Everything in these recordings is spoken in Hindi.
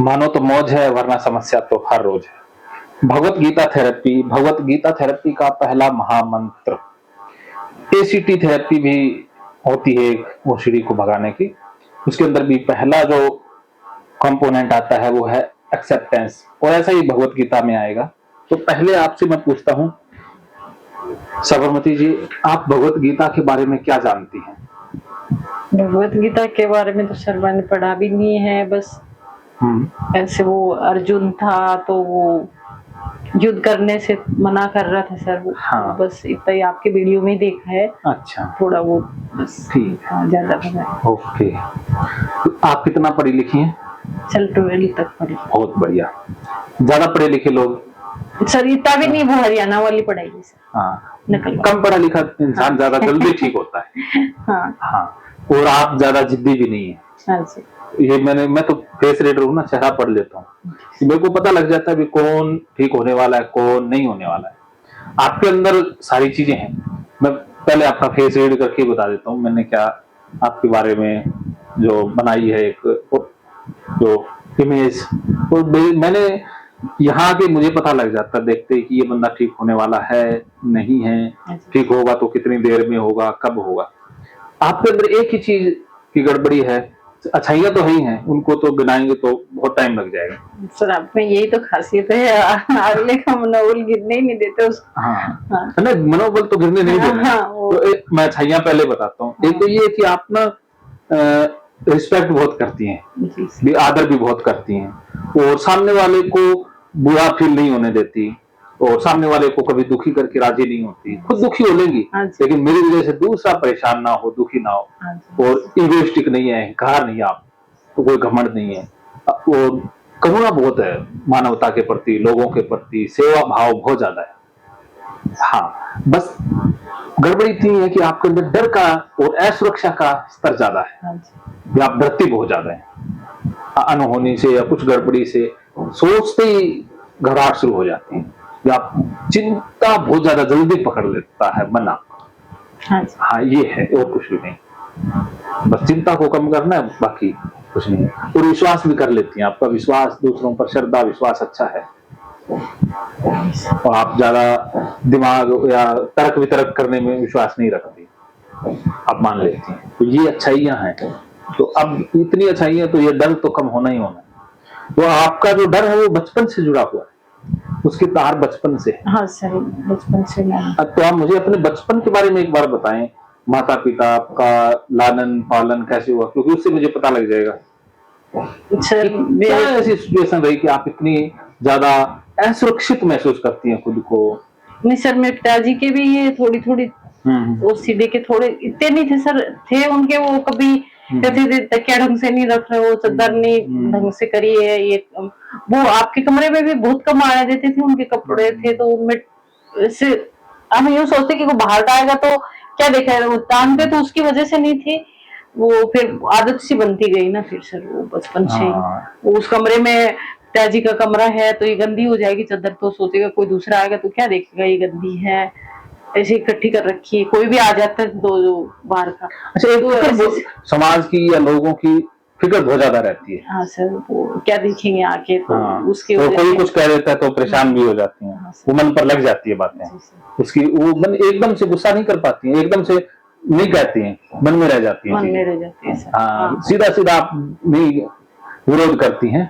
मानो तो मौज है वरना समस्या तो हर रोज है। भगवत गीता थेरेपी का पहला महामंत्र एसीटी थेरेपी भी होती है, वो सीढ़ी को भगाने की। उसके अंदर भी पहला जो कंपोनेंट आता है वो है एक्सेप्टेंस, और ऐसा ही भगवत गीता में आएगा। तो पहले आपसे मैं पूछता हूँ साबरमती जी, आप भगवत गीता के बारे में क्या जानती हैं? भगवत गीता के बारे में तो सर मैंने पढ़ा भी नहीं है, बस ऐसे वो अर्जुन था तो वो युद्ध करने से मना कर रहा था सर वो। हाँ। बस इतना ही आपके वीडियो में ही देखा है। अच्छा, थोड़ा वो बस ठीक। ज्यादा पता है। ओके, तो आप कितना पढ़ी लिखी हैं? चल 12 तक पढ़ी। बहुत बढ़िया। ज्यादा पढ़े लिखे लोग सर इतना भी नहीं, वो हरियाणा वाली पढ़ाई है सर। हाँ, नकल कम पढ़ा लिखा इंसान ज्यादा जल्दी ठीक होता है। हाँ हाँ, और आप ज्यादा जिद्दी भी नहीं है। हाँ जी। ये मैं तो फेस रीडर हूँ ना, चेहरा पढ़ लेता हूँ, मेरे को पता लग जाता है भी कौन ठीक होने वाला है कौन नहीं होने वाला है। आपके अंदर सारी चीजें हैं। मैं पहले आपका फेस रीड करके बता देता हूँ मैंने क्या आपके बारे में जो बनाई है एक जो इमेज, और मैंने यहाँ के मुझे पता लग जाता है देखते कि ये बंदा ठीक होने वाला है नहीं है, ठीक होगा तो कितनी देर में होगा कब होगा। आपके अंदर एक ही चीज की गड़बड़ी है, अच्छाइयां तो ही हैं, उनको तो गिनाएंगे तो बहुत टाइम लग जाएगा। सर आप में यही तो खासियत है, अगले का मनोबल गिरने ही नहीं देते उसको। हाँ, नहीं मनोबल तो गिरने नहीं देना। तो मैं अच्छाइयां पहले बताता हूँ। एक तो ये कि आप ना रिस्पेक्ट बहुत करती हैं, आदर भी बहुत करती हैं, और सामने वाले को बुरा फील नहीं होने देती, और सामने वाले को कभी दुखी करके राजी नहीं होती। खुद दुखी हो लेंगी लेकिन मेरी वजह से दूसरा परेशान ना हो, दुखी ना हो। और इगोइस्टिक नहीं है, अहंकार नहीं है, आप तो कोई घमंड नहीं है। और करुणा बहुत है, मानवता के प्रति, लोगों के प्रति सेवा भाव बहुत ज्यादा है। हाँ, बस गड़बड़ी इतनी है कि आपके अंदर डर का और असुरक्षा का स्तर ज्यादा है, या आप डरती बहुत ज्यादा है। अनहोनी से या कुछ गड़बड़ी से सोचते ही घबराहट शुरू हो जाती है, या चिंता बहुत ज्यादा जल्दी पकड़ लेता है मन आपको। हाँ, ये है और कुछ भी नहीं। बस चिंता को कम करना है, बाकी कुछ नहीं। और विश्वास भी कर लेती हैं, आपका विश्वास दूसरों पर, श्रद्धा विश्वास अच्छा है, और आप ज्यादा दिमाग या तर्क वितर्क करने में विश्वास नहीं रखती, आप मान लेती हैं। तो ये अच्छाइयां हैं। तो अब इतनी अच्छाइयां, तो ये डर तो कम होना ही होना है। तो आपका जो डर है वो बचपन से जुड़ा हुआ है, उसकी तार बचपन से है। हाँ सर, बचपन से। तो आप मुझे अपने बचपन के बारे में एक बार बताएं, माता पिता आपका लालन पालन कैसे हुआ, क्योंकि उससे मुझे पता लग जाएगा सर क्या ऐसी सिचुएशन रही कि आप इतनी ज्यादा असुरक्षित महसूस करती हैं खुद को। नहीं सर, मेरे पिताजी के भी ये थोड़ी वो सीधे के थोड़े इतने नहीं थे सर, थे उनके, वो कभी कहते थे तकिया ढंग से नहीं रख रहे हो, चादर नहीं ढंग से करी है, ये वो आपके कमरे में भी बहुत कम आने देते थे, उनके कपड़े थे तो उनमें से हम यूँ सोचते कि वो बाहर का आएगा तो क्या देखा है, वो टांगते तो उसकी वजह से नहीं थी, वो फिर आदत सी बनती गई ना फिर सर, वो बचपन से वो उस कमरे में पिताजी का कमरा है तो ये गंदी हो जाएगी चादर, तो सोचेगा कोई दूसरा आएगा तो क्या देखेगा ये गंदी है, ऐसे इकट्ठी कर रखी है, कोई भी आ जाता है दो बाहर का। अच्छा, एक समाज की या लोगों की फिक्र बहुत ज्यादा रहती है। हाँ सर, वो क्या देखेंगे आके, तो उसके तो कोई कुछ कह देता है तो परेशान भी हो जाती हैं। वो मन पर लग जाती है बातें, उसकी वो मन एकदम से गुस्सा नहीं कर पाती है, एकदम से नहीं कहती हैं, मन में रह जाती है, मन में रह जाती है। हाँ, सीधा सीधा आप नहीं विरोध करती हैं,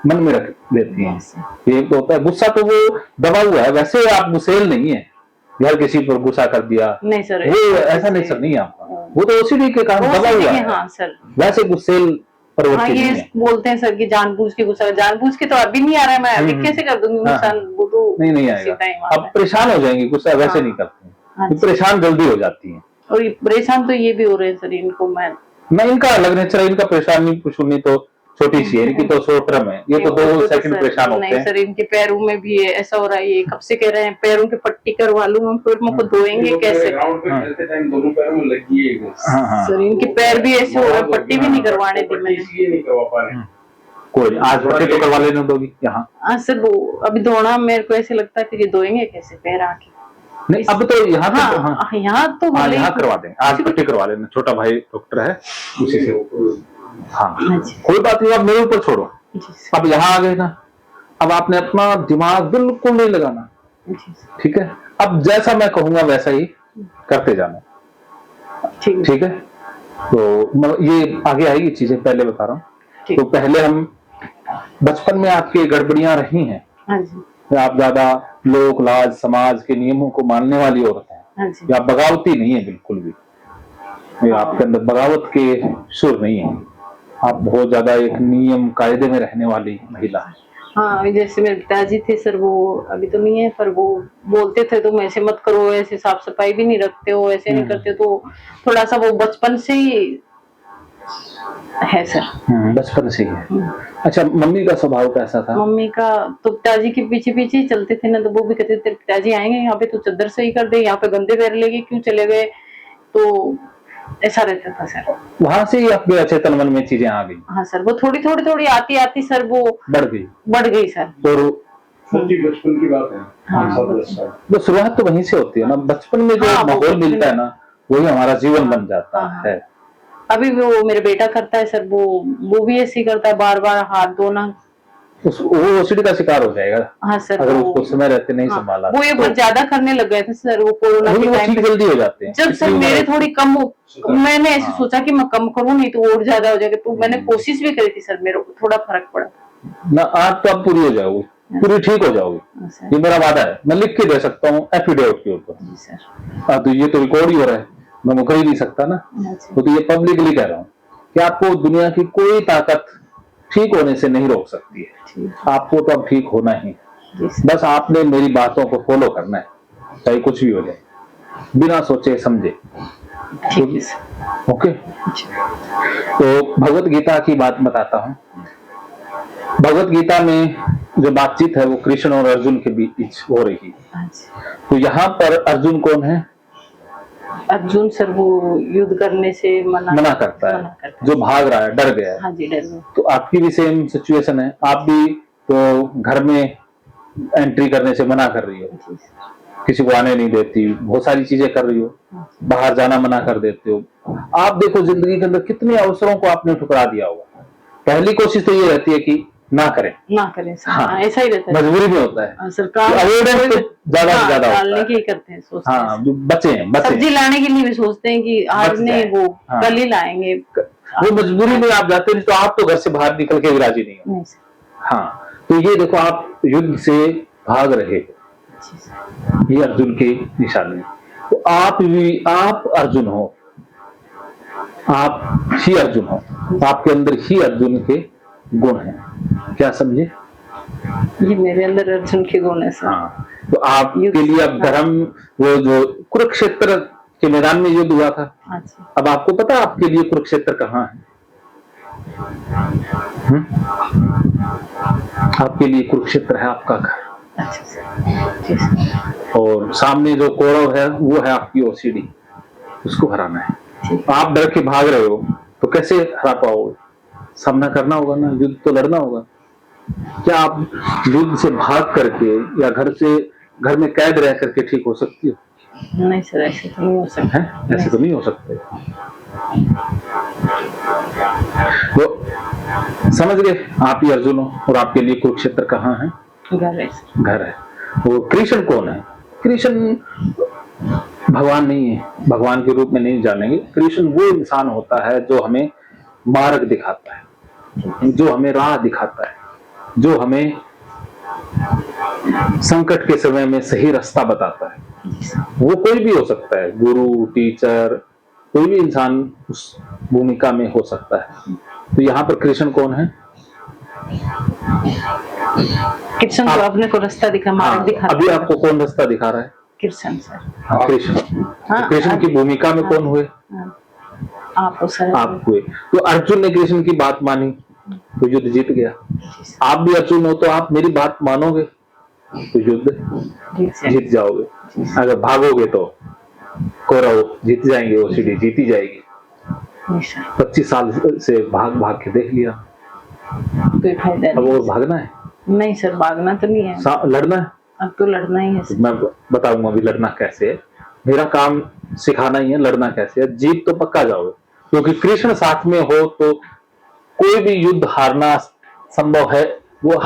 मन में रख लेती हैं। ये तो होता है गुस्सा, तो वो दबा हुआ है, वैसे आप गुस्सेल नहीं है, हर किसी पर गुस्सा कर दिया नहीं सर, वो ऐसा नहीं सर, नहीं आपका, वो तो ओसीडी के कारण दबा हुआ है। हाँ सर, वैसे गुस्सेल हाँ, ये बोलते हैं सर कि जानबूझ के गुस्सा, जानबूझ के तो अभी नहीं आ रहा है, मैं अभी कैसे कर दूंगी नुकसान, वो तो नहीं आएगा, अब परेशान हो जाएंगी, गुस्सा वैसे नहीं करती, परेशान जल्दी हो जाती है। और ये परेशान तो ये भी हो रहे हैं सर, इनको मैं इनका अलग नेचर है, इनका परेशानी सुननी तो छोटी सी है, इनकी तो शॉर्ट टर्म है, ये तो 2 सेकंड परेशान होते हैं। नहीं सर, इनके पैरों में भी ऐसा हो रहा है, ये कब से कह रहे हैं पैरों की पट्टी करवा लूं, हम पैरों को धोएंगे कैसे, दोनों पैरों में लगी है सर, इनके पैर भी ऐसे हो रहे हैं, पट्टी भी नहीं करवाने दी मैंने। कोई आज पट्टी तो करवा लेने दोगी यहाँ? हाँ सर, वो अभी धोना मेरे को ऐसे लगता है कि ये धोएंगे कैसे पैर आके, नहीं अब तो यहाँ यहाँ तो यहाँ करवा दें, आज पट्टी करवा लेना, छोटा भाई डॉक्टर है उसी से। हाँ, कोई बात नहीं, आप मेरे ऊपर छोड़ो, जी सर। अब यहाँ आ गए ना, अब आपने अपना दिमाग बिल्कुल नहीं लगाना, जी सर। ठीक है। अब जैसा मैं कहूंगा वैसा ही करते जाना, ठीक है। ठीक है। तो ये आगे आएगी चीजें, पहले बता रहा हूँ। ठीक। तो पहले हम बचपन में आपकी गड़बड़ियां रही हैं, हाँ जी। आप ज्यादा लोक लाज समाज के नियमों को मानने वाली औरत हैं, हाँ जी। या बगावती नहीं है बिल्कुल भी, ये आपके अंदर बगावत के सुर नहीं है, आप बहुत ज्यादा एक नियम कायदे में रहने वाली महिला है। हाँ, जैसे मेरे पिताजी थे सर, वो अभी तो नहीं है, पर वो बोलते थे तुम ऐसे मत करो, ऐसे साफ सफाई भी नहीं रखते हो, ऐसे नहीं करते, तो थोड़ा सा वो बचपन से ही है सर। बचपन से ही है। अच्छा, मम्मी का स्वभाव कैसा था? मम्मी का तो पिताजी के पीछे पीछे ही चलते थे ना, तो वो भी कहते थे तेरे पिताजी आएंगे यहाँ पे, तो चद्दर सही कर दे, यहाँ पे गंदे पैर लेके क्यों चले गए, तो ऐसा रहता था सर। वहां से ही आपके अचेतन मन में चीजें आ गई? हाँ सर, वो थोड़ी थोड़ी थोड़ी आती आती सर वो बढ़ गई सर। और जी बचपन की बात है। हाँ, तो शुरुआत तो वहीं से होती है ना, बचपन में जो हाँ, माहौल मिलता है ना, वही हमारा जीवन बन जाता हाँ, है। अभी वो मेरा बेटा करता है सर, वो भी ऐसे ही करता है, बार बार हाथ धोना। वो ओसीडी का शिकार हो जाएगा। हाँ सर, अगर उसको समय रहते नहीं हाँ, संभाला वो एक बार ज्यादा करने लग गए थे सर, वो कोरोना के टाइम ठीक जल्दी हो जाते हैं। जब सर मेरे थोड़ी कम हो, मैंने ऐसे सोचा कि मैं कम करूं, नहीं तो और ज्यादा हो जाएगा, तो मैंने कोशिश भी करी थी सर, मेरे को थोड़ा फर्क पड़ा ना। आज तो आप पूरी हो जाओगी, पूरी ठीक हो जाओगी, ये मेरा वादा है, मैं लिख के दे सकता हूँ एफिडेविट के ऊपर। तो ये तो रिकॉर्ड ही हो रहा है, मैं मुकर ही नहीं सकता ना, तो ये पब्लिकली कह रहा हूँ कि आपको दुनिया की कोई ताकत ठीक होने से नहीं रोक सकती है, आपको तो अब ठीक होना ही, बस आपने मेरी बातों को फॉलो करना है, चाहे कुछ भी हो जाए, बिना सोचे समझे। ओके। तो भगवत गीता की बात बताता हूँ। भगवत गीता में जो बातचीत है वो कृष्ण और अर्जुन के बीच हो रही है। तो यहाँ पर अर्जुन कौन है? अर्जुन सर वो युद्ध करने से मना करता है, जो भाग रहा है, डर गया है। हाँ जी, डर गया। तो आपकी भी सेम सिचुएशन है, आप भी तो घर में एंट्री करने से मना कर रही हो, किसी को आने नहीं देती, बहुत सारी चीजें कर रही हो, बाहर जाना मना कर देते हो। आप देखो जिंदगी के अंदर कितने अवसरों को आपने ठुकरा दिया होगा। पहली कोशिश तो ये रहती है कि ना करें सर। हाँ, ऐसा ही रहता है, मजबूरी में होता है सरकार, अवेयरनेस तो ज्यादा से ज्यादा डालने की करते हैं, सोचते हैं। हाँ, बचे सब्जी लाने के लिए भी सोचते हैं कि आज नहीं, वो कल ही लाएंगे, वो मजबूरी में आप जाते हैं, तो आप तो घर से बाहर निकल के राजी नहीं हो। हाँ, तो ये देखो आप युद्ध से भाग रहे हो, ये अर्जुन की निशानी। तो आप अर्जुन हो, आप ही अर्जुन हो, आपके अंदर ही अर्जुन के गुण हैं। क्या समझे? ये मेरे अंदर अर्जुन के गुण है सर। हाँ, तो आपके लिए अब धर्म, वो जो कुरुक्षेत्र के मैदान में युद्ध हुआ था, अब आपको पता आपके लिए कुरुक्षेत्र कहाँ है? आपके लिए कुरुक्षेत्र है आपका घर। और सामने जो कौरव है वो है आपकी ओसीडी, उसको हराना है। आप डर के भाग रहे हो तो कैसे हरा पाओगे? सामना करना होगा ना, युद्ध तो लड़ना होगा। क्या आप युद्ध से भाग करके या घर में कैद रह करके ठीक हो सकती हो? नहीं सर, ऐसे तो नहीं हो सकता है, ऐसे तो नहीं हो सकते। तो समझ गए, आप ही अर्जुन हो और आपके लिए कुरुक्षेत्र कहाँ है? घर है। वो कृष्ण कौन है? कृष्ण भगवान नहीं है, भगवान के रूप में नहीं जानेंगे। कृष्ण वो इंसान होता है जो हमें मार्ग दिखाता है, जो हमें राह दिखाता है, जो हमें संकट के समय में सही रास्ता बताता है। वो कोई भी हो सकता है, गुरु, टीचर, कोई भी इंसान उस भूमिका में हो सकता है। तो यहाँ पर कृष्ण कौन है? कृष्ण तो अपने को रास्ता दिखा, मार्ग दिखा। अभी आपको कौन रास्ता दिखा रहा है? कृष्ण सर। हाँ, कृष्ण। तो कृष्ण की भूमिका में कौन हुए? आप हुए। तो अर्जुन ने कृष्ण की बात मानी तो युद्ध जीत गया। आप भी अर्जुन हो तो आप मेरी बात मानोगे तो युद्ध जीत जाओगे। अगर भागोगे तो कौरव जीत जाएंगे, ओसीडी जीती जाएगी। 25 साल से भाग के देख लिया, अब और भागना है? नहीं सर, भागना तो नहीं है, लड़ना है। अब तो लड़ना ही है। मैं बताऊंगा अभी लड़ना कैसे है, मेरा काम सिखाना ही है लड़ना कैसे है। जीत तो पक्का जाओगे, क्योंकि कृष्ण साथ में हो तो कोई भी युद्ध हारना संभव है, वो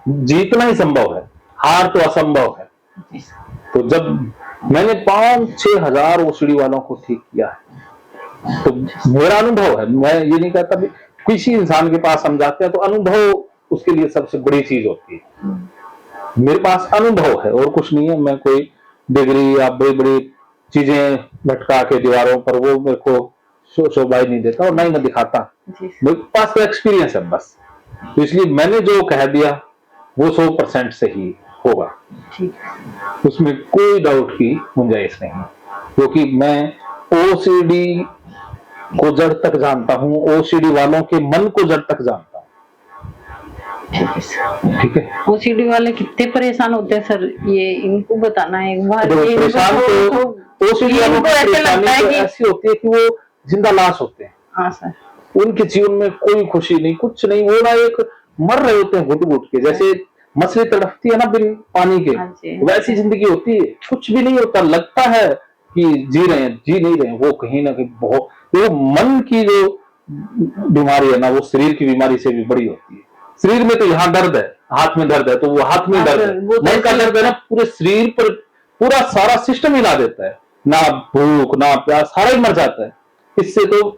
जीतना ही संभव है, हार तो असंभव है। जी सर। तो जब मैंने 5-6 हजार ओसीडी वालों को ठीक किया है, तो मेरा अनुभव है, मैं ये नहीं कहता भी किसी इंसान के पास हम जाते हैं तो अनुभव उसके लिए सबसे बड़ी चीज होती है। मेरे पास अनुभव है और कुछ नहीं है, मैं कोई डिग्री या बड़ी बड़ी चीजें लटका के दीवारों पर, वो मेरे को शोभा ही नहीं देता और ना ही मैं दिखाता। जी सर। मेरे पास तो एक्सपीरियंस है बस, तो इसलिए मैंने जो कह दिया वो 100% सही होगा, ठीक है। उसमें कोई डाउट की गुंजाइश नहीं, क्योंकि मैं ओसीडी को जड़ तक जानता हूँ, ओसीडी वालों के मन को जड़ तक जानता हूँ। ठीक है सर। ठीक है, ओसीडी वाले कितने परेशान होते हैं सर, ये इनको बताना है एक बार। तो ये परेशान तो ओसीडी वालों की परेशानी तो ऐसी होती है कि वो जिंदा लाश होते हैं। हाँ सर। उनके जीवन में कोई खुशी नहीं, कुछ नहीं, वो ना एक मर रहे होते हैं घुट घुट के, जैसे मछली तड़पती है ना बिन पानी के, वैसी जिंदगी होती है, कुछ भी नहीं होता, लगता है कि जी रहे हैं, जी नहीं रहे हैं। वो कहीं ना कहीं बहुत, वो मन की जो बीमारी है ना, वो शरीर की बीमारी से भी बड़ी होती है। शरीर में तो यहाँ दर्द है, हाथ में दर्द है, तो वो हाथ में दर्द है, मन का दर्द है ना, पूरे शरीर पर पूरा सारा सिस्टम हिला देता है, ना भूख ना प्यास, सारा ही मर जाता है। इससे तो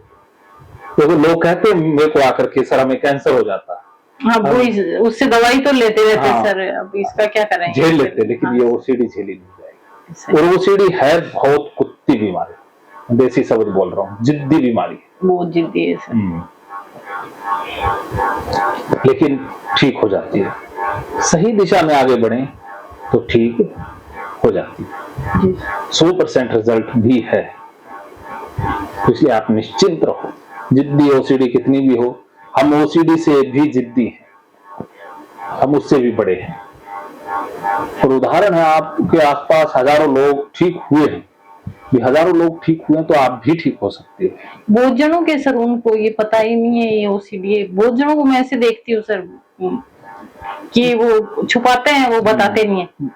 लोग कहते हैं मेरे को आकर के सर हमें कैंसर हो जाता है। हाँ, वो उससे दवाई तो लेते रहते हैं। हाँ, सर अब इसका क्या करें, झेल लेते, लेकिन ये ओसीडी झेली नहीं जाएगी। और ओसीडी है बहुत कुत्ती बीमारी, देसी शब्द बोल रहा हूँ, जिद्दी बीमारी, बहुत जिद्दी है सर। लेकिन ठीक हो जाती है, सही दिशा में आगे बढ़े तो ठीक हो जाती है। 100% रिजल्ट भी है, इसलिए आप निश्चिंत रहो। जिद्दी ओसीडी कितनी भी हो, हम ओसीडी से भी जिद्दी हैं, हम उससे भी बड़े हैं। और उदाहरण है, आपके आसपास हजारों लोग ठीक हुए हैं, हजारों लोग ठीक हुए हैं, तो आप भी ठीक हो सकते हैं। बहुत जनों के सर उनको ये पता ही नहीं है ये ओसीडी है। बहुत जनों को मैं ऐसे देखती हूँ सर कि वो छुपाते हैं, वो बताते नहीं है।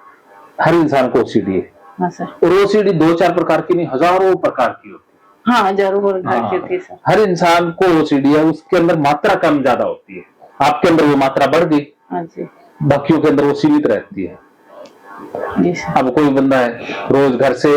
हर इंसान को ओसीडी है। हाँ सर। और ओसीडी 2-4 प्रकार की नहीं, हजारों प्रकार की होती है। हाँ, हजारों प्रकार की होती है सर। हर इंसान को ओसीडी है, उसके अंदर मात्रा कम ज्यादा होती है। आपके अंदर वो मात्रा बढ़ गई, हाँ जी, बाकियों के अंदर वो सीमित रहती है। जी सर। अब कोई बंदा है रोज घर से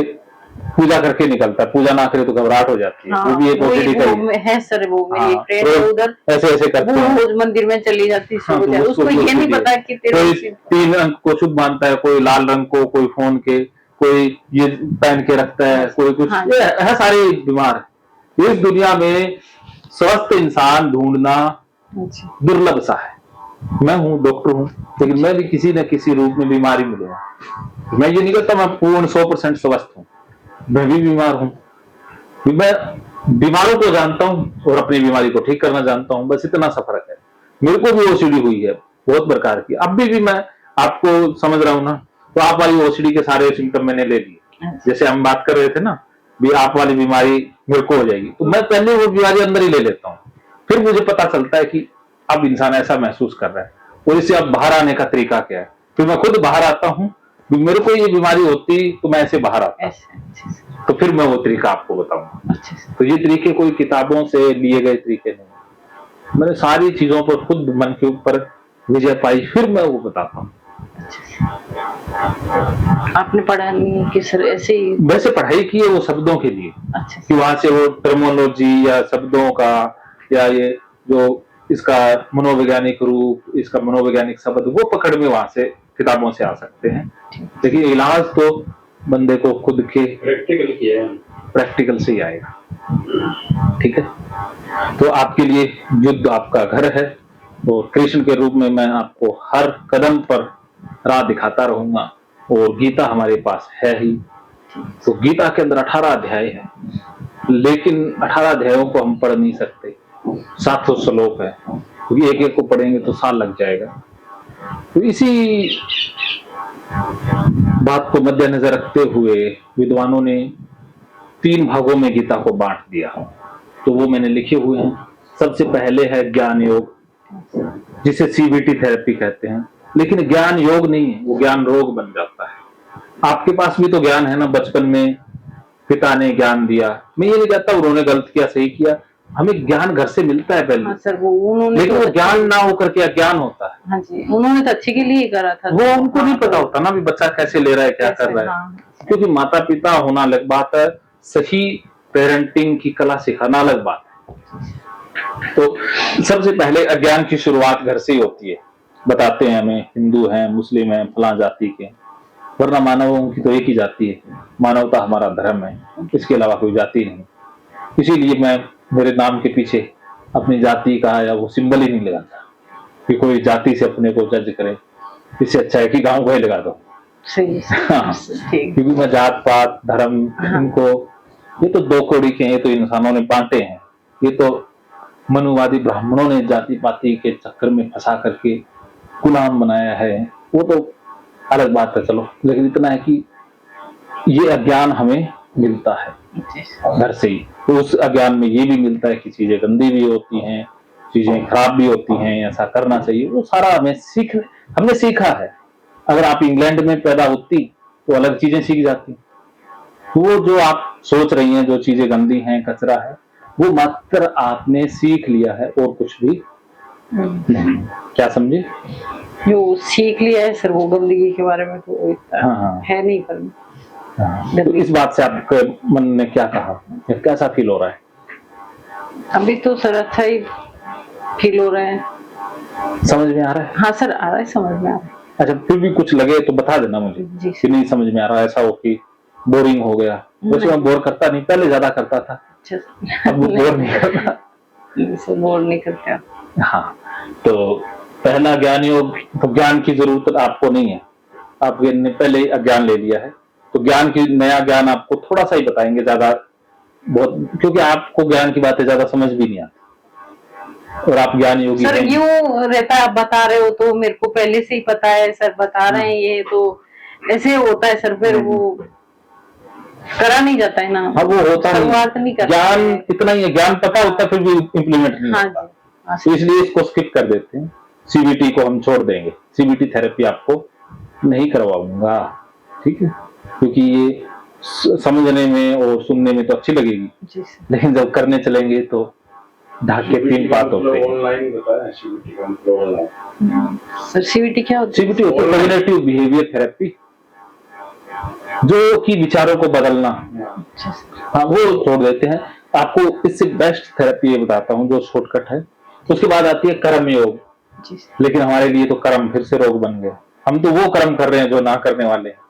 पूजा करके निकलता है, पूजा ना करे तो घबराहट हो जाती है। हाँ, वो भी एक ओसीडी का है सर। वो मेरी फ्रेंड है उधर, ऐसे ऐसे करते हैं, रोज मंदिर में चली जाती है। हाँ, तो उसको ये नहीं पता कि कोई 3 अंक को शुभ मानता है, कोई लाल रंग को, कोई फोन के, कोई ये पहन के रखता है, कोई कुछ। हाँ, ये सारे बीमार। इस दुनिया में स्वस्थ इंसान ढूंढना दुर्लभ सा है। मैं हूँ, डॉक्टर हूँ, लेकिन मैं भी किसी न किसी रूप में बीमारी मिलूंगा। मैं ये नहीं कहता मैं पूर्ण 100% स्वस्थ हूँ, मैं भी बीमार हूँ। मैं बीमारों को जानता हूँ और अपनी बीमारी को ठीक करना जानता हूँ, बस इतना सा फर्क है। मेरे को भी ओसीडी हुई है बहुत प्रकार की, अब भी मैं आपको समझ रहा हूँ ना, तो आप वाली ओसीडी के सारे सिम्टम मैंने ले लिए। जैसे हम बात कर रहे थे ना, भी आप वाली बीमारी मेरे को हो जाएगी, तो मैं पहले वो बीमारी अंदर ही ले लेता हूँ, फिर मुझे पता चलता है कि अब इंसान ऐसा महसूस कर रहा है और इससे अब बाहर आने का तरीका क्या है। फिर मैं खुद बाहर आता हूँ, मेरे को ये बीमारी होती तो मैं ऐसे बाहर आता, तो फिर मैं वो तरीका आपको बताऊंगा। तो ये तरीके कोई किताबों से लिए गए तरीके नहीं, मैंने सारी चीजों पर खुद मन के ऊपर विजय पाई, फिर मैं वो बताता हूँ। आपने पढ़ा नहीं कि सर ऐसे ही? वैसे पढ़ाई की है वो शब्दों के लिए। अच्छा। कि वहां से वो टर्मिनोलॉजी या शब्दों का, या ये जो इसका मनोवैज्ञानिक रूप, इसका मनोवैज्ञानिक शब्द, वो पकड़ में वहां से किताबों से आ सकते हैं। देखिए इलाज तो बंदे को खुद के प्रैक्टिकल से ही आएगा। ठीक है, तो आपके लिए युद्ध आपका घर है, और कृष्ण के रूप में मैं आपको हर कदम पर राह दिखाता रहूंगा। और गीता हमारे पास है ही, तो गीता के अंदर 18 अध्याय है, लेकिन 18 अध्यायों को हम पढ़ नहीं सकते। 700 श्लोक है, क्योंकि एक एक को पढ़ेंगे तो साल लग जाएगा। तो इसी बात को मद्देनजर रखते हुए विद्वानों ने 3 भागों में गीता को बांट दिया, तो वो मैंने लिखे हुए हैं। सबसे पहले है ज्ञान योग, जिसे सीबीटी थेरेपी कहते हैं, लेकिन ज्ञान योग नहीं है, वो ज्ञान रोग बन जाता है। आपके पास भी तो ज्ञान है ना, बचपन में पिता ने ज्ञान दिया। मैं ये नहीं कहता उन्होंने गलत किया सही किया, हमें ज्ञान घर से मिलता है पहले। हाँ सर, वो उन्होंने लेकिन तो वो ज्ञान ना होकर के अज्ञान होता है। हाँ जी, उन्होंने तो अच्छे के लिए ही करा था। वो उनको नहीं पता होता ना भी बच्चा कैसे ले रहा है, क्या कर रहा है। हाँ, क्योंकि माता पिता होना अलग बात है, सही पेरेंटिंग की कला सिखाना अलग बात है। तो सबसे पहले अज्ञान की शुरुआत घर से ही होती है। बताते हैं हमें हिंदू हैं, मुस्लिम हैं, फला जाति के, वरना मानवों की तो एक ही जाति है, मानवता हमारा धर्म है, इसके अलावा कोई जाति नहीं। इसीलिए मैं मेरे नाम के पीछे अपनी जाति का या वो सिंबल ही नहीं लगाता कि कोई जाति से अपने को जज करे। इससे अच्छा है कि गांव को ही लगा दो। सही हाँ, ठीक। क्योंकि मैं जात पात धर्म इनको, ये तो दो कौड़ी के, ये तो इंसानों ने बांटे हैं। ये तो मनुवादी ब्राह्मणों ने जाति पाति के चक्कर में फंसा करके गुलाम बनाया है, वो तो अलग बात है। चलो, लेकिन इतना है कि ये अज्ञान हमें मिलता है घर से ही। तो उस अज्ञान में ये भी मिलता है कि चीजें गंदी भी होती हैं, चीजें खराब भी होती हैं, ऐसा करना चाहिए, वो सारा हमने सीखा है। अगर आप इंग्लैंड में पैदा होती तो अलग चीजें सीख जाती। वो जो आप सोच रही हैं, जो चीजें गंदी हैं, कचरा है, वो मात्र आपने सीख लिया है और कुछ भी नहीं। क्या समझे? जो सीख लिया है सर, वो गंदगी के बारे में तो इतना हाँ। है नहीं पर। हाँ। तो इस बात से आपके मन ने क्या कहा, कैसा फील हो रहा है? अभी तो सर अच्छा ही फील हो रहा है। समझ में आ रहा है? हाँ सर, आ रहा है, समझ में आ रहा है। अच्छा, फिर भी कुछ लगे तो बता देना मुझे कि नहीं समझ में आ रहा, ऐसा हो कि बोरिंग हो गया। वैसे मैं बोर करता नहीं, पहले ज्यादा करता था, अब बोर नहीं करता। बोर नहीं करते। हाँ, तो पहला ज्ञान योग, तो ज्ञान की जरूरत आपको नहीं है, आपने पहले अज्ञान ले लिया है। तो ज्ञान की नया ज्ञान आपको थोड़ा सा ही बताएंगे, ज्यादा बहुत, क्योंकि आपको ज्ञान की बातें ज्यादा समझ भी नहीं आती और आप ज्ञान योगी सर। यूं रहता है, आप बता रहे हो तो मेरे को पहले से ही पता है सर, बता रहे हैं ये तो ऐसे होता है सर, फिर वो करा नहीं जाता है ना। हाँ, वो होता है, शुरुआत नहीं करते। ज्ञान इतना ही है, ज्ञान पता होता है फिर भी इम्प्लीमेंट नहीं होता। तो इसलिए इसको स्किप कर देते हैं। सीबीटी को हम छोड़ देंगे, सीबीटी थेरेपी आपको नहीं करवाऊंगा, ठीक है? क्योंकि ये समझने में और सुनने में तो अच्छी लगेगी, लेकिन जब करने चलेंगे तो ढाक के 3 बात होते हैं। ऑनलाइन बताया सीबीटी का मतलब ऑनलाइन। सर सीबीटी क्या होता है? सीबीटी होता है कॉग्निटिव बिहेवियर थेरेपी, जो कि विचारों को बदलना। हाँ, वो छोड़ देते हैं। आपको इससे बेस्ट थेरेपी ये बताता हूँ जो शॉर्टकट है। उसके बाद आती है कर्म योग, लेकिन हमारे लिए तो कर्म फिर से रोग बन गए। हम तो वो कर्म कर रहे हैं जो ना करने वाले हैं।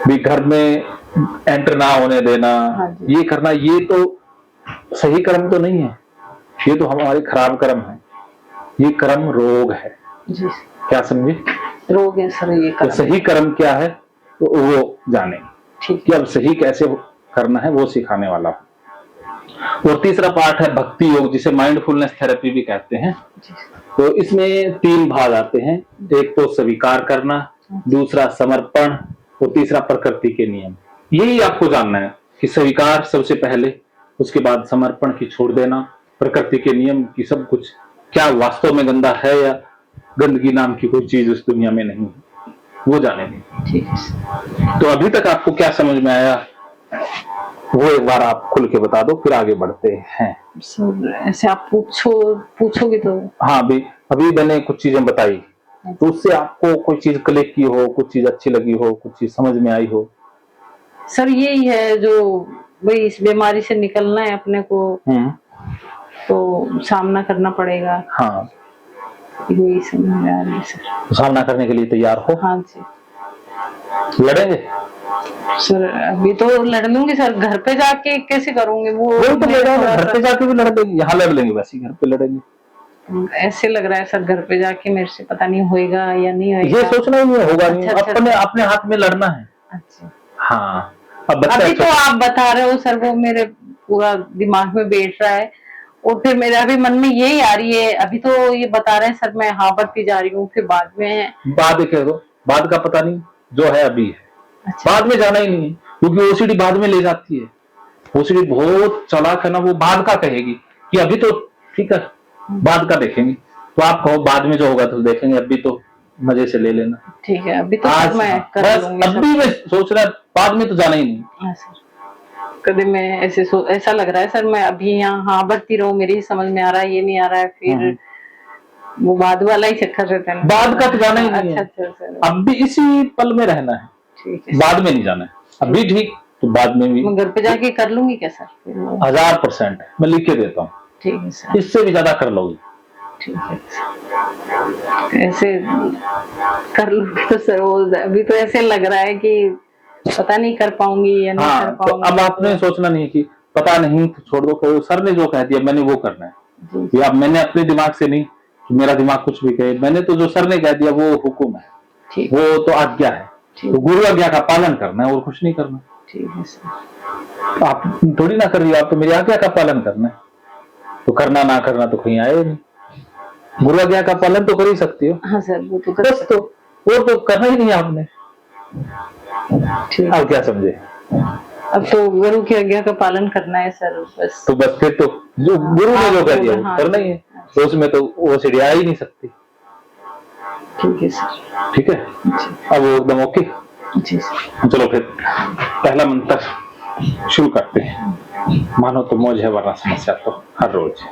भी घर में एंटर ना होने देना, ये करना, ये तो सही कर्म तो नहीं है, ये तो हमारे खराब कर्म है, ये कर्म रोग है। क्या समझे? रोग है सर ये कर्म। तो सही कर्म क्या है तो वो जाने कि अब सही कैसे करना है, वो सिखाने वाला हूं। और तीसरा पार्ट है भक्ति योग, जिसे माइंडफुलनेस थेरेपी भी कहते हैं। तो इसमें 3 भाग आते हैं, एक तो स्वीकार करना, दूसरा समर्पण और तीसरा प्रकृति के नियम। यही आपको जानना है कि स्वीकार सबसे पहले, उसके बाद समर्पण की छोड़ देना, प्रकृति के नियम की सब कुछ क्या वास्तव में गंदा है या गंदगी नाम की कोई चीज उस दुनिया में नहीं, वो जानेंगे। ठीक है। तो अभी तक आपको क्या समझ में आया वो एक बार आप खुल के बता दो, फिर आगे बढ़ते हैं। सर ऐसे आप पूछोगे तो? हाँ, अभी मैंने कुछ चीजें बताई, तो उससे आपको कोई चीज क्लिक की हो, कुछ चीज अच्छी लगी हो, कुछ चीज समझ में आई हो? सर यही है जो भाई इस बीमारी से निकलना है अपने को, तो सामना करना पड़ेगा। हाँ, यही समझ में आ रही है सर। तो सामना करने के लिए तैयार हो? हाँ जी। लड़ेंगे सर? अभी तो लड़ लूंगी सर, घर पे जाके कैसे करूंगी वो तो घर पे जाके भी लड़ देंगे, यहाँ लड़ लेंगे, वैसे घर पे लड़ेंगे। ऐसे लग रहा है सर घर पे जाके मेरे से पता नहीं होएगा या नहीं होएगा। ये सोचना ही नहीं होगा। अच्छा, अपने हाथ में लड़ना है। अच्छा। हाँ, अब अभी तो आप बता रहे हो सर, वो मेरे पूरा दिमाग में बैठ रहा है और फिर मेरे अभी मन में यही आ रही है। अभी तो ये बता रहे हैं सर मैं हाँ बढ़ती जा रही हूँ, फिर बाद में बाद कह दो, बाद का पता नहीं, जो है अभी है। अच्छा। बाद में जाना ही नहीं है, क्योंकि ओसीडी बाद में ले जाती है। ओसीडी बहुत चालाक है ना, वो बाद का कहेगी कि अभी तो ठीक है, बाद का देखेंगे। तो आप कहो बाद में जो होगा तो देखेंगे, अभी तो मजे से ले लेना। ठीक है, अभी तो आज मैं कर लूंगी। अभी मैं सोच रहा बाद में तो जाना ही नहीं। हाँ सर। कभी मैं ऐसा लग रहा है सर, मैं अभी यहाँ हाँ बढ़ती रहूं, मेरी ही समझ में आ रहा है, ये नहीं आ रहा है, फिर वो बाद वाला ही चक्कर रहता है। बाद का तो जाना ही नहीं है। अच्छा सर, अब भी इसी पल में रहना है, ठीक है। बाद में नहीं जाना है। अभी ठीक तो बाद में भी मैं घर पे जाके कर लूंगी क्या सर? 1000% मैं लिख के देता हूँ, ठीक है सर, इससे भी ज्यादा कर लोगी। ठीक है। ऐसे कर लूंगी तो सर, वो अभी तो ऐसे लग रहा है कि पता नहीं कर पाऊंगी या नहीं कर हाँ, तो पाऊंगी। अब आपने सोचना नहीं कि पता नहीं तो छोड़ दो, तो सर ने जो कह दिया मैंने वो करना है। या अब मैंने अपने दिमाग से नहीं कि मेरा दिमाग कुछ भी कहे, मैंने तो जो सर ने कह दिया वो हुक्म है, ठीक, वो तो आज्ञा है, तो गुरु आज्ञा का पालन करना है और कुछ नहीं करना। ठीक है सर। आप थोड़ी ना कर रही हो, आप तो मेरी आज्ञा का पालन करना है, तो करना ना करना तो कहीं आए नहीं। गुरु आज्ञा का पालन तो कर ही सकती हो। हाँ सर, वो तो कर बस, तो वो तो करना ही नहीं आपने। ठीक। आप क्या समझे? अब तो गुरु की आज्ञा का पालन करना है सर, बस। तो बस फिर तो जो गुरु ने जो कह दिया वो करना ही है, तो उसमें तो वो सीढ़ी आ ही नहीं सकती। ठीक है सर। ठीक है, अब वो एकदम ओके। जी सर। चलो फिर पहला मंत्र शुरू करते हैं। मानो तो मौज है वरना समस्या तो हर रोज।